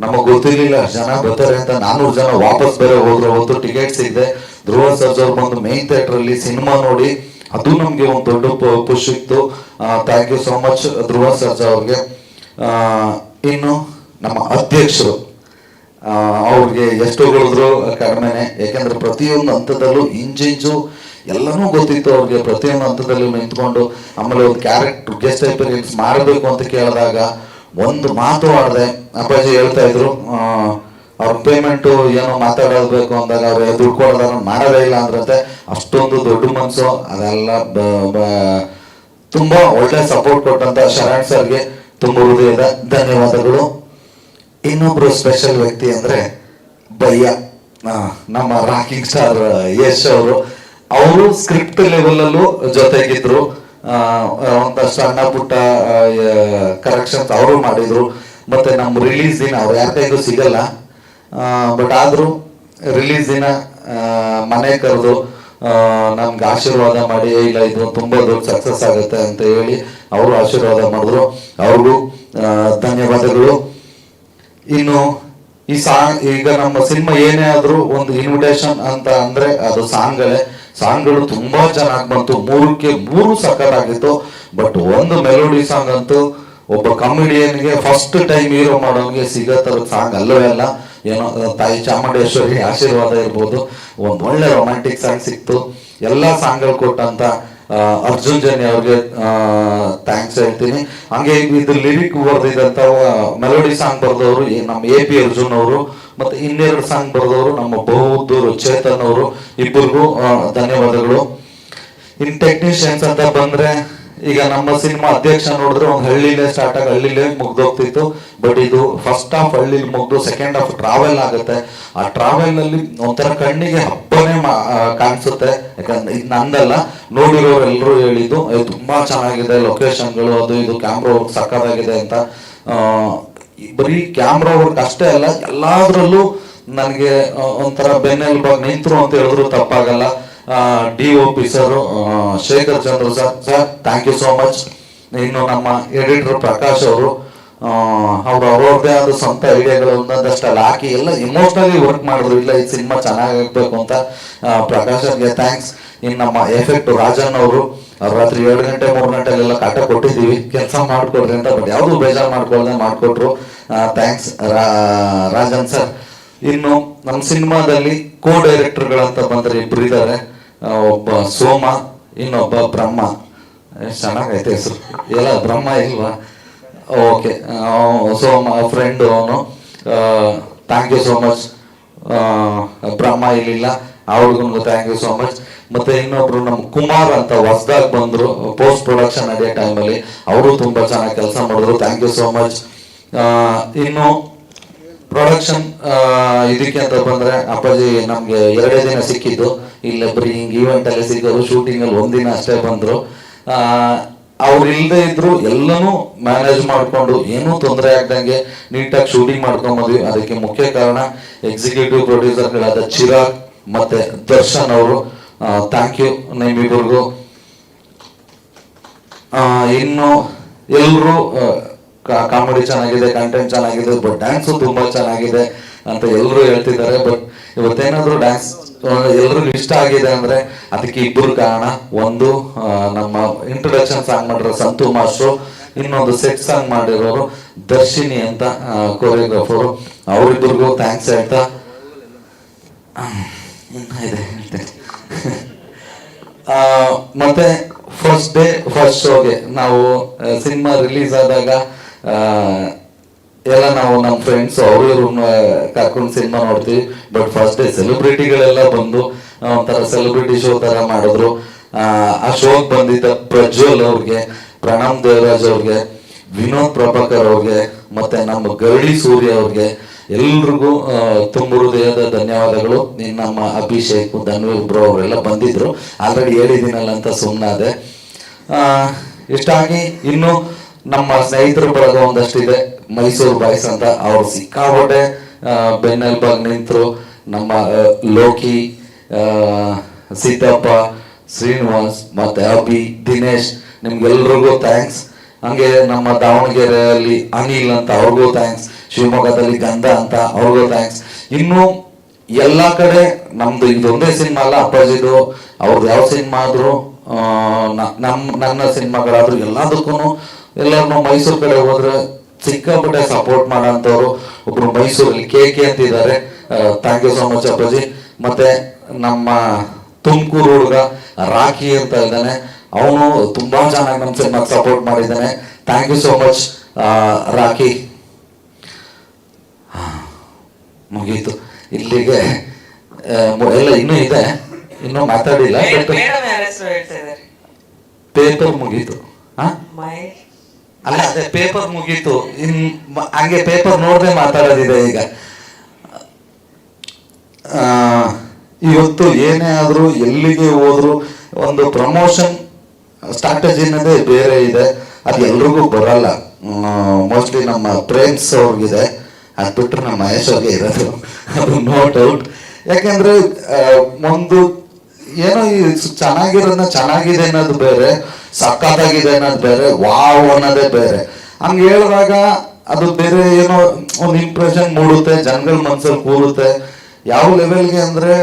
ನಮಗ್ ಗೊತ್ತಿರ್ಲಿಲ್ಲ ಜನ ಬರ್ತಾರೆ ಅಂತ, 400 ಜನ ವಾಪಸ್ ಬೇರೆ ಹೋದ್ರು. ಅವತ್ತು ಟಿಕೆಟ್ ಸಿಗದೆ ಧ್ರುವ ಸರ್ಜಾ ಅವ್ರು ಬಂದು ಮೇನ್ ಥಿಯೇಟರ್ ಅಲ್ಲಿ ಸಿನಿಮಾ ನೋಡಿ, ಅದು ನಮ್ಗೆ ಒಂದು ದೊಡ್ಡ ಪುಷ್ ಇತ್ತು. Thank you so much Dhruva Sarja ಅವ್ರಿಗೆ. ಇನ್ನು ನಮ್ಮ ಅಧ್ಯಕ್ಷರು, ಅವ್ರಿಗೆ ಎಷ್ಟು ಹೇಳಿದ್ರು ಕಡಿಮೆನೆ. ಯಾಕಂದ್ರೆ ಪ್ರತಿಯೊಂದು ಹಂತದಲ್ಲೂ ಇಂಜಿಂಚು ಎಲ್ಲನೂ ಗೊತ್ತಿತ್ತು ಅವ್ರಿಗೆ. ಪ್ರತಿಯೊಂದು ಹಂತದಲ್ಲೂ ನಿಂತ್ಕೊಂಡು, ಆಮೇಲೆ ಒಂದು ಕ್ಯಾರೆಕ್ಟರ್ ಗೆಸ್ಟ್ ಅಪಿಯರೆನ್ಸ್ ಮಾಡಬೇಕು ಅಂತ ಕೇಳಿದಾಗ ಒಂದು ಮಾತು ಆಡದೆ ಅಪ್ಪಾಜಿ ಹೇಳ್ತಾ ಇದ್ರು, ಅವ್ರ ಪೇಮೆಂಟು ಏನೋ ಮಾತಾಡಬೇಕು ಅಂದಾಗ ಅವ್ರು ದುಡ್ಡು ಕೊಡೋದಾಗ ಮಾಡೋದೇ ಇಲ್ಲ ಅಂದ್ರಂತೆ. ಅಷ್ಟೊಂದು ದೊಡ್ಡ ಮನಸ್ಸು. ಅದೆಲ್ಲ ತುಂಬಾ ಒಳ್ಳೆ ಸಪೋರ್ಟ್ ಕೊಟ್ಟಂತ ಶರಣ್ ಸರ್ಗೆ ತುಂಬ ಹೃದಯದ ಧನ್ಯವಾದಗಳು. ಇನ್ನೊಬ್ರು ಸ್ಪೆಷಲ್ ವ್ಯಕ್ತಿ ಅಂದ್ರೆ ಭಯ್ಯ, ನಮ್ಮ ರಾಕಿಂಗ್ ಸ್ಟಾರ್ ಯಶ್ ಅವರು ಸ್ಕ್ರಿಪ್ಟ್ ಲೆವೆಲ್ ಅಲ್ಲೂ ಜೊತೆಗಿದ್ರು. ಒಂದಷ್ಟು ಸಣ್ಣ ಪುಟ್ಟ ಕರೆಕ್ಷನ್ಸ್ ಅವರು ಮಾಡಿದ್ರು. ಮತ್ತೆ ನಮ್ಮ ರಿಲೀಸ್ ದಿನ ಅವ್ರು ಯಾರ ಕೈಗೂ ಸಿಗಲ್ಲ, ಬಟ್ ಆದ್ರೂ ರಿಲೀಸ್ ದಿನ ಮನೆ ಕರೆದು ನಮ್ಗೆ ಆಶೀರ್ವಾದ ಮಾಡಿ, ಇಲ್ಲ ಇದು ತುಂಬಾ ದೊಡ್ಡ ಸಕ್ಸಸ್ ಆಗುತ್ತೆ ಅಂತ ಹೇಳಿ ಅವರು ಆಶೀರ್ವಾದ ಮಾಡಿದ್ರು. ಅವ್ರಿಗೂ ಧನ್ಯವಾದಗಳು. ಇನ್ನು ಈ ಸಾಂಗ್, ಈಗ ನಮ್ಮ ಸಿನಿಮಾ ಏನೇ ಆದ್ರೂ ಒಂದು ಇನ್ವಿಟೇಷನ್ ಅಂತ ಅಂದ್ರೆ ಅದು ಸಾಂಗ್ಗಳು ತುಂಬಾ ಚೆನ್ನಾಗಿ ಬಂತು. 3ಕ್ಕೆ 3 ಸಕ್ಕತ್ತಾಗಿತ್ತು. ಬಟ್ ಒಂದು ಮೆಲೋಡಿ ಸಾಂಗ್ ಅಂತೂ ಒಬ್ಬ ಕಾಮಿಡಿಯನ್ಗೆ ಫಸ್ಟ್ ಟೈಮ್ ಹೀರೋ ಮಾಡೋನ್ಗೆ ಸಿಗೋ ಥರದ ಸಾಂಗ್ ಅಲ್ಲವೇ ಅಲ್ಲ. ಏನೋ ತಾಯಿ ಚಾಮುಂಡೇಶ್ವರಿ ಆಶೀರ್ವಾದ ಇರ್ಬೋದು, ಒಂದು ಒಳ್ಳೆ ರೊಮ್ಯಾಂಟಿಕ್ ಸಾಂಗ್ ಸಿಕ್ತು. ಎಲ್ಲ ಸಾಂಗ್ಗಳು ಕೊಟ್ಟಂತ ಅರ್ಜುನ್ ಜನ್ಯ ಅವ್ರಿಗೆ ಥ್ಯಾಂಕ್ಸ್ ಹೇಳ್ತೀನಿ. ಹಂಗೆ ಇದು ಲಿರಿಕ್ ಬರ್ದಿದಂತ ಮೆಲೋಡಿ ಸಾಂಗ್ ಬರ್ದವರು ನಮ್ಮ AP ಅರ್ಜುನ್ ಅವರು, ಮತ್ತೆ 2 ಸಾಂಗ್ ಬರ್ದವರು ನಮ್ಮ ಬಹುದೂರು ಚೇತನ್ ಅವರು, ಇಬ್ಬರಿಗೂ ಧನ್ಯವಾದಗಳು. ಇನ್ ಟೆಕ್ನಿಷಿಯನ್ಸ್ ಅಂತ ಬಂದ್ರೆ ಈಗ ನಮ್ಮ ಸಿನಿಮಾ ಅಧ್ಯಕ್ಷ ನೋಡಿದ್ರೆ ಒಂದು ಹಳ್ಳಿಲೇ ಸ್ಟಾರ್ಟ್ ಆಗಿ ಹಳ್ಳಿಲೇ ಮುಗ್ದೋಗ್ತಿತ್ತು. ಬಟ್ ಇದು ಫಸ್ಟ್ ಹಾಫ್ ಹಳ್ಳಿಲಿ ಮುಗ್ದು ಸೆಕೆಂಡ್ ಹಾಫ್ ಟ್ರಾವೆಲ್ ಆಗುತ್ತೆ. ಆ ಟ್ರಾವೆಲ್ ನಲ್ಲಿ ಒಂಥರ ಕಣ್ಣಿಗೆ ಹಬ್ಬನೇ ಕಾಣಿಸುತ್ತೆ. ಯಾಕಂದ್ರೆ ಇದು ನಂದಲ್ಲ, ನೋಡಿರೋರು ಎಲ್ಲರೂ ಹೇಳಿದ್ದು ತುಂಬಾ ಚೆನ್ನಾಗಿದೆ, ಲೊಕೇಶನ್ಗಳು ಅದು ಇದು ಕ್ಯಾಮ್ರಾ ವರ್ಕ್ ಸಕ್ಕತ್ತಾಗಿದೆ ಅಂತ. ಬರೀ ಕ್ಯಾಮ್ರಾ ವರ್ಕ್ ಅಷ್ಟೇ ಅಲ್ಲ, ಎಲ್ಲಾದ್ರಲ್ಲೂ ನನಗೆ ಒಂಥರ ಬೆನ್ನೆಲುಬಾಗಿ ನಿಂತರು ಅಂತ ಹೇಳಿದ್ರು ತಪ್ಪಾಗಲ್ಲ. DOP sir, Shekhar Chandra sir thank you so much. ಇನ್ನು ನಮ್ಮ ಎಡಿಟರ್ ಪ್ರಕಾಶ್ ಅವರು ಅವ್ರವ್ರದೇ ಆದ ಸ್ವಂತ ಐಡಿಯಾಗಳು ಒಂದೊಂದಷ್ಟಲ್ಲಿ ಹಾಕಿ ಎಲ್ಲ ಇಮೋಷನಲಿ ವರ್ಕ್ ಮಾಡಿದ್ರು. ಇಲ್ಲ ಈ ಸಿನಿಮಾ ಚೆನ್ನಾಗಿರ್ಬೇಕು ಅಂತ ಪ್ರಕಾಶ್ ಅವ್ರಿಗೆ ಥ್ಯಾಂಕ್ಸ್. ಇನ್ನು ನಮ್ಮ ಎಫೆಕ್ಟ್ ರಾಜನ್ ಅವರು ರಾತ್ರಿ 2 ಗಂಟೆ 3 ಗಂಟೆಲೆಲ್ಲ ಕಾಟ ಕೊಟ್ಟಿದ್ದೀವಿ ಕೆಲಸ ಮಾಡ್ಕೊಡ್ರಿ ಅಂತ, ಬಟ್ ಯಾವುದು ಬೇಜಾರು ಮಾಡ್ಕೊಳ್ದೆ ಮಾಡಿಕೊಟ್ರು. Thanks Rajan sir. ಇನ್ನು ನಮ್ಮ ಸಿನಿಮಾದಲ್ಲಿ ಡೈರೆಕ್ಟರ್ಗಳಂತ ಬಂದ್ರೆ ಇಬ್ರು ಇದ್ದಾರೆ. ಒಬ್ಬ ಸೋಮ, ಇನ್ನೊಬ್ಬ ಬ್ರಹ್ಮ. ಚೆನ್ನಾಗೈತೆ ಹೆಸರು, ಎಲ್ಲ ಬ್ರಹ್ಮ ಇಲ್ವಾ? ಓಕೆ, ಸೋಮ ಫ್ರೆಂಡ್ ಅವನು. Thank you so much. Brahma ಇಲ್ಲಿಲ್ಲ, ಅವ್ರಿಗೂ ಥ್ಯಾಂಕ್ ಯು ಸೋ ಮಚ್. ಮತ್ತೆ ಇನ್ನೊಬ್ರು ನಮ್ಮ ಕುಮಾರ್ ಅಂತ ಹೊಸದಾಗಿ ಬಂದ್ರು ಪೋಸ್ಟ್ ಪ್ರೊಡಕ್ಷನ್ ನಡೆಯೋ ಟೈಮಲ್ಲಿ, ಅವರು ತುಂಬಾ ಚೆನ್ನಾಗಿ ಕೆಲಸ ಮಾಡಿದ್ರು. Thank you so much. ಇನ್ನು ಪ್ರೊಡಕ್ಷನ್ ಇದಕ್ಕೆ ಅಂತ ಬಂದ್ರೆ ಅಪ್ಪಾಜಿ ನಮ್ಗೆ 2 ದಿನ ಸಿಕ್ಕಿದ್ದು. ಇಲ್ಲ ಬರೀ ಹಿಂಗ್ ಈವೆಂಟ್ ಅಲ್ಲಿ ಸಿಗೋರು, ಶೂಟಿಂಗ್ ಅಲ್ಲಿ 1 ದಿನ ಅಷ್ಟೇ ಬಂದ್ರು. ಅವ್ರು ಇಲ್ಲದೆ ಇದ್ರು ಎಲ್ಲನೂ ಮ್ಯಾನೇಜ್ ಮಾಡ್ಕೊಂಡು ಏನೂ ತೊಂದರೆ ಆಗ್ದಂಗೆ ನೀಟಾಗಿ ಶೂಟಿಂಗ್ ಮಾಡ್ಕೊಂಡ್ಬಂದ್ವಿ. ಅದಕ್ಕೆ ಮುಖ್ಯ ಕಾರಣ ಎಕ್ಸಿಕ್ಯೂಟಿವ್ ಪ್ರೊಡ್ಯೂಸರ್ಗಳಾದ ಚಿರಾಗ್ ಮತ್ತೆ ದರ್ಶನ್ ಅವರು. ಥ್ಯಾಂಕ್ ಯು ನಿಮ್ಮಿಬ್ಬರಿಗೂ. ಇನ್ನು ಎಲ್ರು ಕಾಮಿಡಿ ಚೆನ್ನಾಗಿದೆ, ಕಂಟೆಂಟ್ ಚೆನ್ನಾಗಿದೆ, ಬಟ್ ಡ್ಯಾನ್ಸು ತುಂಬಾ ಚೆನ್ನಾಗಿದೆ ಅಂತ ಎಲ್ಲರೂ ಹೇಳ್ತಿದ್ದಾರೆ. ಬಟ್ ಇವತ್ತೇನಾದ್ರು ಡ್ಯಾನ್ಸ್ ಎಲ್ರಿಗೂ ಇಷ್ಟ ಆಗಿದೆ ಅಂದ್ರೆ ಅದಕ್ಕೆ ಇಬ್ಬರು ಕಾರಣ. ಒಂದು ನಮ್ಮ ಇಂಟ್ರೊಡಕ್ಷನ್ ಸಾಂಗ್ ಮಾಡಿರೋ ಸಂತು ಮಾಸ್ಟ್ರು, ಇನ್ನೊಂದು ಸೆಟ್ ಸಾಂಗ್ ಮಾಡಿರೋರು ದರ್ಶಿನಿ ಅಂತ ಕೊರಿಯೋಗ್ರಾಫರು. ಅವರಿಬ್ಬರಿಗೂ ಥ್ಯಾಂಕ್ಸ್ ಹೇಳ್ತಾ ಮತ್ತೆ ಫಸ್ಟ್ ಡೇ ಫಸ್ಟ್ ಶೋಗೆ ನಾವು ಸಿನಿಮಾ ರಿಲೀಸ್ ಆದಾಗ ಎಲ್ಲ ನಾವು ನಮ್ಮ ಫ್ರೆಂಡ್ಸ್ ಅವರು ಕರ್ಕೊಂಡು ಸಿನಿಮಾ ನೋಡ್ತೀವಿ. ಬಟ್ ಫಸ್ಟ್ ಡೇ ಸೆಲೆಬ್ರಿಟಿಗಳೆಲ್ಲ ಬಂದು ಒಂಥರ ಸೆಲೆಬ್ರಿಟಿ ಶೋ ತರ ಮಾಡಿದ್ರು. ಆ ಶೋಗೆ ಬಂದಿದ್ದ ಪ್ರಜ್ವಲ್ ಅವ್ರಿಗೆ, ಪ್ರಣಮ್ ದೇವರಾಜ್ ಅವ್ರಿಗೆ, ವಿನೋದ್ ಪ್ರಭಾಕರ್ ಅವ್ರಿಗೆ, ಮತ್ತೆ ನಮ್ಮ ಗರಡಿ ಸೂರ್ಯ ಅವ್ರಿಗೆ ಎಲ್ರಿಗೂ ತುಂಬ ಹೃದಯದ ಧನ್ಯವಾದಗಳು. ನಮ್ಮ ಅಭಿಷೇಕ್ ಧನ್ವೀರ್ ಬ್ರೋ ಅವರೆಲ್ಲ ಬಂದಿದ್ರು, ಆಲ್ರೆಡಿ ಹೇಳಿದ್ದೀನಲ್ಲ ಅಂತ ಸುಮ್ಮನಾದೆ. ಇಷ್ಟಾಗಿ ಇನ್ನು ನಮ್ಮ ಸ್ನೇಹಿತರ ಬಳಗ ಒಂದಷ್ಟಿದೆ, ಮೈಸೂರು ಬಾಯ್ಸ್ ಅಂತ. ಅವ್ರು ಸಿಕ್ಕಾಪಟ್ಟೆ ಬೆನ್ನೆಲುಬಾಗಿ ನಿಂತರು. ನಮ್ಮ ಲೋಕಿ, ಸೀತಪ್ಪ, ಶ್ರೀನಿವಾಸ್ ಮತ್ತೆ ಅಭಿ, ದಿನೇಶ್, ನಿಮ್ಗೆಲ್ರಿಗೂ ಥ್ಯಾಂಕ್ಸ್. ಹಂಗೆ ನಮ್ಮ ದಾವಣಗೆರೆಯಲ್ಲಿ ಅನಿಲ್ ಅಂತ ಅವ್ರಿಗೂ ಥ್ಯಾಂಕ್ಸ್. ಶಿವಮೊಗ್ಗದಲ್ಲಿ ಗಂಧ ಅಂತ ಅವ್ರಿಗೂ ಥ್ಯಾಂಕ್ಸ್. ಇನ್ನು ಎಲ್ಲ ಕಡೆ ನಮ್ದು ಇದೊಂದೇ ಸಿನಿಮಾ ಅಲ್ಲ, ಅಪ್ಪಾಜಿದು ಅವ್ರದ್ದು ಯಾವ ಸಿನಿಮಾ ಆದ್ರೂ ನನ್ನ ಸಿನಿಮಾಗಳಾದ್ರೂ ಎಲ್ಲದಕ್ಕೂ ಎಲ್ಲರೂ ಮೈಸೂರು ಕಡೆ ಹೋದ್ರೆ ಸಿಕ್ಕಾಪಟ್ಟೆ ಸಪೋರ್ಟ್ ಮಾಡೋಂಥವ್ರು ಒಬ್ರು ಮೈಸೂರಲ್ಲಿ KK ಅಂತಿದ್ದಾರೆ. ಥ್ಯಾಂಕ್ ಯು ಸೋ ಮಚ್ ಅಪ್ಪಾಜಿ. ಮತ್ತೆ ನಮ್ಮ ತುಮಕೂರು ಹುಡುಗ ರಾಕಿ ಅಂತ ಇದ್ದಾನೆ, ಅವನು ತುಂಬಾ ಚೆನ್ನಾಗಿ ನಮ್ಮ ಸಿನಿಮಾಗೆ ಸಪೋರ್ಟ್ ಮಾಡಿದ್ದಾನೆ. Thank you so much Rocky. ಮುಗೀತು ಇಲ್ಲಿಗೆ, ಎಲ್ಲ ಇನ್ನೂ ಇದೆ, ಇನ್ನೂ ಮಾತಾಡಿಲ್ಲ. ಪೇಪರ್ ಮುಗೀತು. ಅಲ್ಲ ಅದೇ ಪೇಪರ್ ಮುಗೀತು, ಹಂಗೆ ಪೇಪರ್ ನೋಡದೆ ಮಾತಾಡೋದಿದೆ ಈಗ. ಇವತ್ತು ಏನೇ ಆದ್ರೂ ಎಲ್ಲಿಗೆ ಹೋದ್ರು ಒಂದು ಪ್ರಮೋಷನ್ ಸ್ಟ್ರಾಟಜಿ ಅನ್ನೋದೇ ಬೇರೆ ಇದೆ. ಅದು ಎಲ್ರಿಗೂ ಬರಲ್ಲ. ಮೋಸ್ಟ್ಲಿ ನಮ್ಮ ಪ್ರೇಮ್ಸ್ ಅವ್ರಿಗಿದೆ, ಅದು ಬಿಟ್ಟರೆ ನಮ್ಮ ಮಹೇಶ್ ಅವ್ರಿಗೆ ಇರೋದು, ಅದು ನೋ ಡೌಟ್. ಯಾಕೆಂದ್ರೆ ಒಂದು ಏನೋ ಚೆನ್ನಾಗಿರೋದನ್ನ ಚೆನ್ನಾಗಿದೆ ಅನ್ನೋದು ಬೇರೆ, ಸಖತ್ತಾಗಿದೆ ಅನ್ನೋದು ಬೇರೆ, ವಾವ್ ಅನ್ನೋದೇ ಬೇರೆ. ಹಂಗೆ ಹೇಳಿದಾಗ ಅದು ಬೇರೆ ಏನೋ ಒಂದು ಇಂಪ್ರೆಷನ್ ಮೂಡುತ್ತೆ, ಜನಗಳ ಮನ್ಸಲ್ಲಿ ಕೂರುತ್ತೆ. ಯಾವ ಲೆವೆಲ್ಗೆ ಅಂದ್ರೆ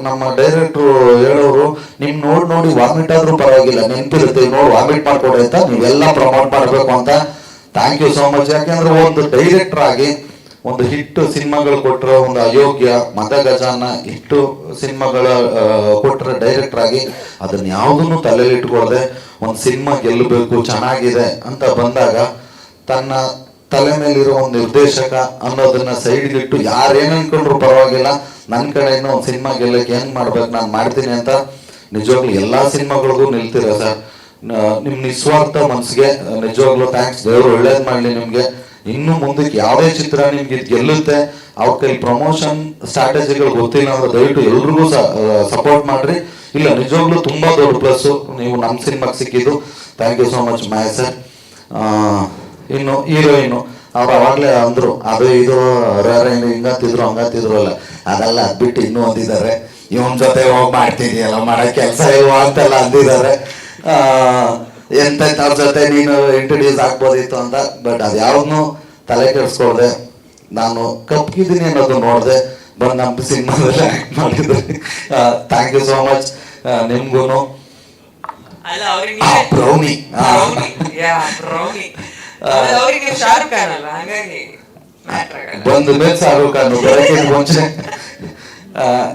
ನಮ್ಮ ಡೈರೆಕ್ಟ್ರು ಹೇಳೋರು, ನಿಮ್ ನೋಡಿ ವಾಮಿಟ್ ಆದ್ರೂ ಪರವಾಗಿಲ್ಲ, ನೆನಪಿರುತ್ತೆ, ನೋಡಿ ವಾಮಿಟ್ ಮಾಡ್ಕೊಡಿ ಅಂತ ನೀವೆಲ್ಲ ಪ್ರಮೋಟ್ ಮಾಡಬೇಕು ಅಂತ. Thank you so much. ಯಾಕೆಂದ್ರೆ ಒಂದು ಡೈರೆಕ್ಟರ್ ಆಗಿ ಒಂದು ಹಿಟ್ಟು ಸಿನಿಮಾಗಳು ಕೊಟ್ಟರೆ, ಒಂದು ಅಯೋಗ್ಯ, ಮದಗಜಾನ ಹಿಟ್ಟು ಸಿನಿಮಾಗಳ ಕೊಟ್ಟರೆ ಡೈರೆಕ್ಟರ್ ಆಗಿ ಅದನ್ನ ಯಾವುದನ್ನು ತಲೆಯಲ್ಲಿ ಇಟ್ಕೊಳ್ದೆ ಒಂದು ಸಿನಿಮಾ ಗೆಲ್ಲಬೇಕು, ಚೆನ್ನಾಗಿದೆ ಅಂತ ಬಂದಾಗ ತನ್ನ ತಲೆ ಮೇಲಿರೋ ಒಂದು ನಿರ್ದೇಶಕ ಅನ್ನೋದನ್ನ ಸೈಡ್ಗಿಟ್ಟು ಯಾರೇನು ಅನ್ಕೊಂಡ್ರು ಪರವಾಗಿಲ್ಲ, ನನ್ನ ಕಡೆಯಿಂದ ಒಂದು ಸಿನಿಮಾ ಗೆಲ್ಲಕ್ಕೆ ಹೆಂಗ್ ಮಾಡ್ಬೇಕು ನಾನು ಮಾಡ್ತೀನಿ ಅಂತ ನಿಜವಾಗ್ಲೂ ಎಲ್ಲಾ ಸಿನಿಮಾಗಳಿಗೂ ನಿಲ್ತೀರ ಸರ್. ನಿಮ್ಮ ನಿಸ್ವಾರ್ಥ ಮನಸ್ಸಿಗೆ ನಿಜವಾಗ್ಲೂ ಥ್ಯಾಂಕ್ಸ್. ದೇವರು ಒಳ್ಳೇದು ಮಾಡಲಿ ನಿಮಗೆ. ಇನ್ನು ಮುಂದಕ್ಕೆ ಯಾವುದೇ ಚಿತ್ರ ನಿಮ್ಗೆ ಗೆಲ್ಲುತ್ತೆ, ಅವ್ರ ಕೈ ಪ್ರಮೋಷನ್ ಸ್ಟ್ರಾಟಜಿಗಳು ಗೊತ್ತಿಲ್ಲ ಅಂದ್ರೆ ದಯವಿಟ್ಟು ಎಲ್ರಿಗೂ ಸಪೋರ್ಟ್ ಮಾಡ್ರಿ. ಇಲ್ಲ ನಿಜವಾಗ್ಲೂ ತುಂಬಾ ದೊಡ್ಡ ಪ್ಲಸ್ ನೀವು ನಮ್ಮ ಸಿನಿಮಾಗೆ ಸಿಕ್ಕಿದ್ದು. Thank you so much Maya sir. ಇನ್ನು ಹೀರೋಯಿನು ಅವ್ರು ಅವಾಗಲೇ ಅಂದ್ರು ಅದು ಇದು ಹಿಂಗಂತಿದ್ರು ಹಂಗಂತಿದ್ರು ಅಲ್ಲ, ಅದೆಲ್ಲ ಅದ್ಬಿಟ್ಟು ಇನ್ನೂ ಅಂದಿದ್ದಾರೆ, ಇವನ್ ಜೊತೆ ಹೋಗಿ ಮಾಡ್ತಿದೀಯಲ್ಲ ಮಾಡೋ ಕೆಲಸ ಇಲ್ವಾ ಅಂತೆಲ್ಲ ಅಂದಿದ್ದಾರೆ. ಎಂತ ಅವ್ರ ಜೊತೆ ನೀನು ಇಂಟ್ರೊಡ್ಯೂಸ್ ಆಗ್ಬೋದಿತ್ತು ಅಂತ. ಬಟ್ ಅದು ಯಾವ್ದನ್ನು ತಲೆ ಕೆಡಿಸ್ಕೊಳ್ದೆ ನಾನು ಕಪ್ಪಿದ್ದೀನಿ ಅನ್ನೋದು ನೋಡಿದೆ, ಬಂದು ನಮ್ಮ ಸಿನಿಮಾದಲ್ಲಿ ಆ್ಯಕ್ಟ್ ಮಾಡಿದ್ರಿ. ಥ್ಯಾಂಕ್ ಯು ಸೋ ಮಚ್ ನಿಮ್ಗೂ. ಬ್ರೌನಿ ಬಂದ ಮೇಲೆ ಶಾರುಖ್ ಖಾನ್ ಬರೋಕ್ಕಿಂತ ಮುಂಚೆ.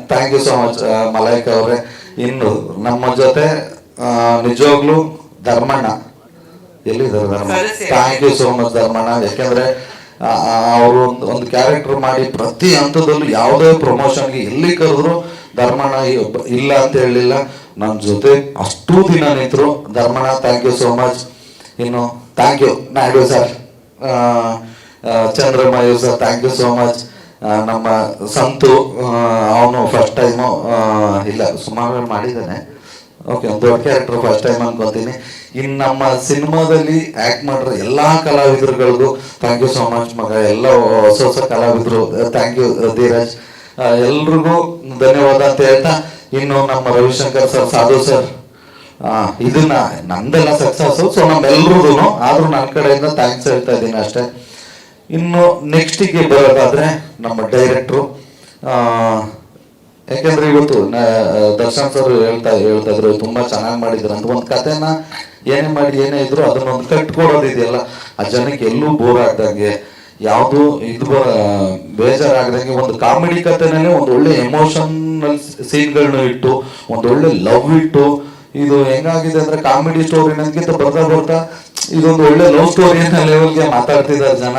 Thank you so much Malaika ಅವರೇ. ಇನ್ನು ನಮ್ಮ ಜೊತೆ ನಿಜವಾಗ್ಲೂ ಧರ್ಮಣ್ಣ ಎಲ್ಲಿದ್ದಾರೆ? Dharmanna, thank you so much Dharmanna. ಯಾಕೆಂದ್ರೆ ಅವರು ಒಂದು ಕ್ಯಾರೆಕ್ಟರ್ ಮಾಡಿ ಪ್ರತಿ ಹಂತದಲ್ಲೂ ಯಾವುದೇ ಪ್ರಮೋಷನ್ಗೆ ಎಲ್ಲಿ ಕರೆದ್ರು ಧರ್ಮಣ್ಣ ಇಲ್ಲ ಅಂತ ಹೇಳಿಲ್ಲ, ನನ್ನ ಜೊತೆ ಅಷ್ಟು ದಿನ ನಿಂತರು Dharmanna. Thank you so much. ಇನ್ನು thank you Naidu sir, Chandramayya sir, thank you so much. ನಮ್ಮ ಸಂತು ಅವನು ಫಸ್ಟ್ ಟೈಮು ಇಲ್ಲ ಸುಮಾರು ಮಾಡಿದ್ದಾನೆ, ಓಕೆ ಒಂದು ದೊಡ್ಡ ಕ್ಯಾರೆಕ್ಟರ್ ಫಸ್ಟ್ ಟೈಮ್ ಅನ್ಕೊತೀನಿ. ಇನ್ನು ನಮ್ಮ ಸಿನಿಮಾದಲ್ಲಿ ಆ್ಯಕ್ಟ್ ಮಾಡಿರೋ ಎಲ್ಲ ಕಲಾವಿದರುಗಳಿಗೂ ಥ್ಯಾಂಕ್ ಯು ಸೋ ಮಚ್ ಮಗ. ಎಲ್ಲ ಹೊಸ ಹೊಸ ಕಲಾವಿದರು, ಥ್ಯಾಂಕ್ ಯು ಧೀರಜ್, ಎಲ್ರಿಗೂ ಧನ್ಯವಾದ ಅಂತ ಹೇಳ್ತಾ, ಇನ್ನು ನಮ್ಮ ರವಿಶಂಕರ್ ಸರ್, ಸಾಧು ಸರ್, ಇದನ್ನ ನಂದೆಲ್ಲ ಸಕ್ಸಸ್, ಸೊ ನಮ್ಮೆಲ್ರಿಗೂ ಆದ್ರೂ ನನ್ನ ಕಡೆಯಿಂದ ಥ್ಯಾಂಕ್ಸ್ ಹೇಳ್ತಾ ಇದ್ದೀನಿ ಅಷ್ಟೇ. ಇನ್ನು ನೆಕ್ಸ್ಟಿಗೆ ಬರೋದಾದ್ರೆ ನಮ್ಮ ಡೈರೆಕ್ಟ್ರು, ಯಾಕೆಂದ್ರೆ ಇವತ್ತು ದರ್ಶನ್ ಸರ್ ಹೇಳ್ತಾ ಇದ್ರು ತುಂಬಾ ಚೆನ್ನಾಗಿ ಮಾಡಿದ್ರು ಅಂತ. ಒಂದು ಕಥೆನ ಏನೇ ಮಾಡಿ ಏನೇ ಇದ್ರು ಅದನ್ನೊಂದು ಕಟ್ಕೊಡೋದಿದೆಯಲ್ಲ, ಆ ಜನಕ್ಕೆ ಎಲ್ಲೂ ಬೋರ್ ಆಗ್ದಂಗೆ, ಯಾವುದು ಇದು ಬೇಜಾರಾಗ್ದಂಗೆ ಒಂದು ಕಾಮಿಡಿ ಕಥೆನೇ ಒಂದು ಒಳ್ಳೆ ಎಮೋಷನಲ್ ಸೀನ್ಗಳನ್ನ ಇಟ್ಟು ಒಂದು ಒಳ್ಳೆ ಲವ್ ಇಟ್ಟು, ಇದು ಹೆಂಗಾಗಿದೆ ಅಂದ್ರೆ ಕಾಮಿಡಿ ಸ್ಟೋರಿ ನನಗಿಂತ ಬರ್ತಾ ಇದೊಂದು ಒಳ್ಳೆ ಲವ್ ಸ್ಟೋರಿ ಅನ್ನೋ ಲೆವೆಲ್ಗೆ ಮಾತಾಡ್ತಿದ್ದಾರೆ ಜನ.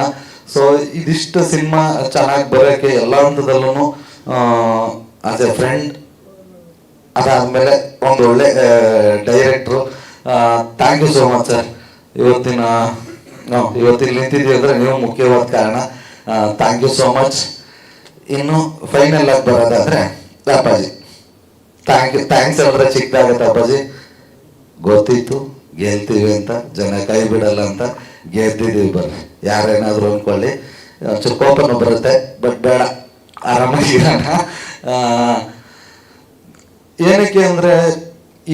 ಸೊ ಇದಿಷ್ಟು ಸಿನಿಮಾ ಚೆನ್ನಾಗಿ ಬರೋಕ್ಕೆ ಎಲ್ಲ ಹಂತದಲ್ಲೂ ಆಸ್ ಎ ಫ್ರೆಂಡ್, ಅದಾದ್ಮೇಲೆ ಒಂದು ಒಳ್ಳೆ director. Thank you so much sir. ಇವತ್ತಿಲ್ಲಿ ನಿಂತಿದ್ದೀವಿ ಅಂದ್ರೆ ನೀವು ಮುಖ್ಯವಾದ ಕಾರಣ. Thank you so much. ಇನ್ನು ಫೈನಲ್ ಆಗಿ ಬರೋದಾದ್ರೆ ಅಪ್ಪಾಜಿ, ಥ್ಯಾಂಕ್ಸ್ ಅಂದ್ರೆ ಚಿಕ್ಕದಾಗತ್ತೆ ಅಪ್ಪಾಜಿ. ಗೊತ್ತಿತ್ತು ಗೆಲ್ತೀವಿ ಅಂತ, ಜನ ಕೈ ಬಿಡಲ್ಲ ಅಂತ, ಗೆದ್ದಿದ್ದೀವಿ. ಬರ್ರಿ ಯಾರೇನಾದ್ರು ಅಂದ್ಕೊಳ್ಳಿ, ಒಂಚೂರು ಕೋಪನೂ ಬರುತ್ತೆ, ಬಟ್ ಬೇಡ, ಆರಾಮಾಗಿರೋಣ. ಏನಕ್ಕೆ ಅಂದರೆ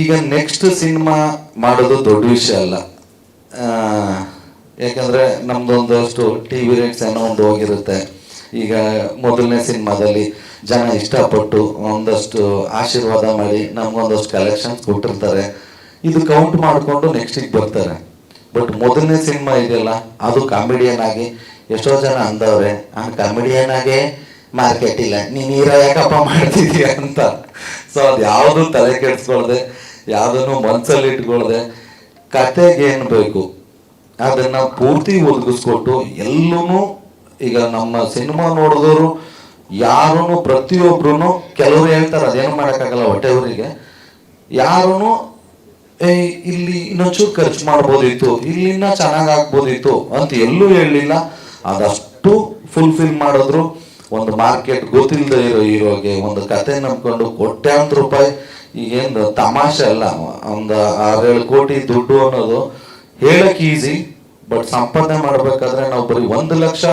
ಈಗ ನೆಕ್ಸ್ಟ್ ಸಿನಿಮಾ ಮಾಡೋದು ದೊಡ್ಡ ವಿಷಯ ಅಲ್ಲ. ಯಾಕಂದರೆ ನಮ್ದೊಂದಷ್ಟು ಟಿ ವಿ ರೇಟ್ಸ್ ಏನೋ ಒಂದು ಹೋಗಿರುತ್ತೆ. ಈಗ ಮೊದಲನೇ ಸಿನಿಮಾದಲ್ಲಿ ಜನ ಇಷ್ಟಪಟ್ಟು ಒಂದಷ್ಟು ಆಶೀರ್ವಾದ ಮಾಡಿ ನಮ್ಗೊಂದಷ್ಟು ಕಲೆಕ್ಷನ್ಸ್ ಕೊಟ್ಟಿರ್ತಾರೆ, ಇದು ಕೌಂಟ್ ಮಾಡಿಕೊಂಡು ನೆಕ್ಸ್ಟಿಗೆ ಬರ್ತಾರೆ. ಬಟ್ ಮೊದಲನೇ ಸಿನಿಮಾ ಇದೆಯಲ್ಲ, ಅದು ಕಾಮಿಡಿಯನ್ ಆಗಿ ಎಷ್ಟೋ ಜನ ಅಂದವ್ರೆ, ಕಾಮಿಡಿಯನ್ ಆಗೇ ಮಾರ್ಕೆಟ್ ಇಲ್ಲ, ನೀನು ಹೀರೋ ಯಾಕಪ್ಪ ಮಾಡ್ತಿದೀಯ ಅಂತ. ಸೊ ಅದು ಯಾವುದು ತಲೆ ಕೆಡಿಸ್ಕೊಳ್ದೆ, ಯಾವುದನ್ನು ಮನಸ್ಸಲ್ಲಿ ಇಟ್ಕೊಳ್ದೆ, ಕತೆಗೆ ಏನು ಬೇಕು ಅದನ್ನ ಪೂರ್ತಿ ಒದಗಿಸ್ಕೊಟ್ಟು ಎಲ್ಲೂ. ಈಗ ನಮ್ಮ ಸಿನಿಮಾ ನೋಡಿದವರು ಯಾರೂ ಪ್ರತಿಯೊಬ್ರು, ಕೆಲವರು ಹೇಳ್ತಾರೆ ಅದೇನು ಮಾಡೋಕ್ಕಾಗಲ್ಲ ಹೊಟ್ಟೆಯವರಿಗೆ, ಯಾರೂ ಇಲ್ಲಿ ಇನ್ನೊಂಚೂರು ಖರ್ಚು ಮಾಡ್ಬೋದಿತ್ತು, ಇಲ್ಲಿನ್ನ ಚೆನ್ನಾಗಿ ಆಗ್ಬೋದಿತ್ತು ಅಂತ ಎಲ್ಲೂ ಹೇಳಲಿಲ್ಲ. ಅದಷ್ಟು ಫುಲ್ಫಿಲ್ ಮಾಡಿದ್ರು. ಒಂದು ಮಾರ್ಕೆಟ್ ಗೊತ್ತಿಲ್ಲದೆ ಇರೋ ಹೀರೋಗೆ ಒಂದು ಕತೆ ನಂಬ್ಕೊಂಡು ಕೋಟ್ಯಾಂತರ ರೂಪಾಯಿ, ಈಗೇನು ತಮಾಷೆ ಅಲ್ಲ, ಒಂದು 6-7 ಕೋಟಿ ದುಡ್ಡು ಅನ್ನೋದು ಹೇಳಕ್ ಈಸಿ, ಬಟ್ ಸಂಪಾದನೆ ಮಾಡ್ಬೇಕಾದ್ರೆ ನಾವು ಬರೀ 1 ಲಕ್ಷ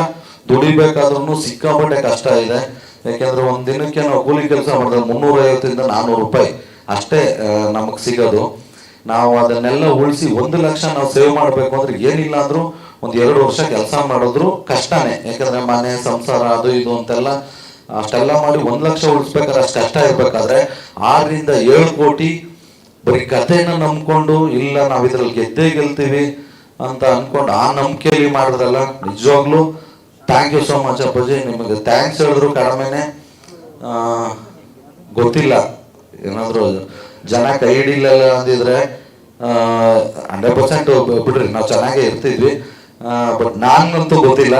ದುಡಿಬೇಕಾದ್ರೂ ಸಿಕ್ಕಾಪಟ್ಟೆ ಕಷ್ಟ ಇದೆ. ಯಾಕೆಂದ್ರೆ ಒಂದು ದಿನಕ್ಕೆ ನಾವು ಕೂಲಿ ಕೆಲಸ ಮಾಡಿದ್ರೆ 350 - 400 ರೂಪಾಯಿ ಅಷ್ಟೇ ನಮಗೆ ಸಿಗೋದು. ನಾವು ಅದನ್ನೆಲ್ಲ ಉಳಿಸಿ 1 ಲಕ್ಷ ನಾವು ಸೇವ್ ಮಾಡಬೇಕು ಅಂದ್ರೆ ಏನಿಲ್ಲ ಅಂದ್ರೂ 1-2 ವರ್ಷ ಕೆಲಸ ಮಾಡಿದ್ರು ಕಷ್ಟನೇ. ಯಾಕಂದ್ರೆ ಮನೆ ಸಂಸಾರ ಅದು ಇದು ಅಂತೆಲ್ಲ ಅಷ್ಟೆಲ್ಲ ಮಾಡಿ 1 ಲಕ್ಷ ಉಳಿಸ್ಬೇಕಾದ್ರೆ ಅಷ್ಟು ಕಷ್ಟ ಇರ್ಬೇಕಾದ್ರೆ 6-7 ಕೋಟಿ ಬರೀ ಕಥೆನ ನಂಬ್ಕೊಂಡು, ಇಲ್ಲ ನಾವು ಇದ್ರಲ್ಲಿ ಗೆಲ್ತೀವಿ ಅಂತ ಅನ್ಕೊಂಡು ಆ ನಂಬಿಕೆಯಲ್ಲಿ ಮಾಡಿದ್ರಲ್ಲ, ನಿಜವಾಗ್ಲೂ ಥ್ಯಾಂಕ್ ಯು ಸೋ ಮಚ್ ಅಪ್ಪಾಜಿ. ನಿಮಗೆ ಥ್ಯಾಂಕ್ಸ್ ಹೇಳಿದ್ರು ಕಡಿಮೆನೆ. ಗೊತ್ತಿಲ್ಲ, ಏನಾದ್ರು ಜನ ಕೈ ಹಿಡಿಲಿಲ್ಲ ಅಂದಿದ್ರೆ 100% ಬಿಡ್ರಿ, ನಾವು ಚೆನ್ನಾಗೇ ಇರ್ತಿದ್ವಿ. ಬಟ್ ನಾನಂತೂ ಗೊತ್ತಿಲ್ಲ,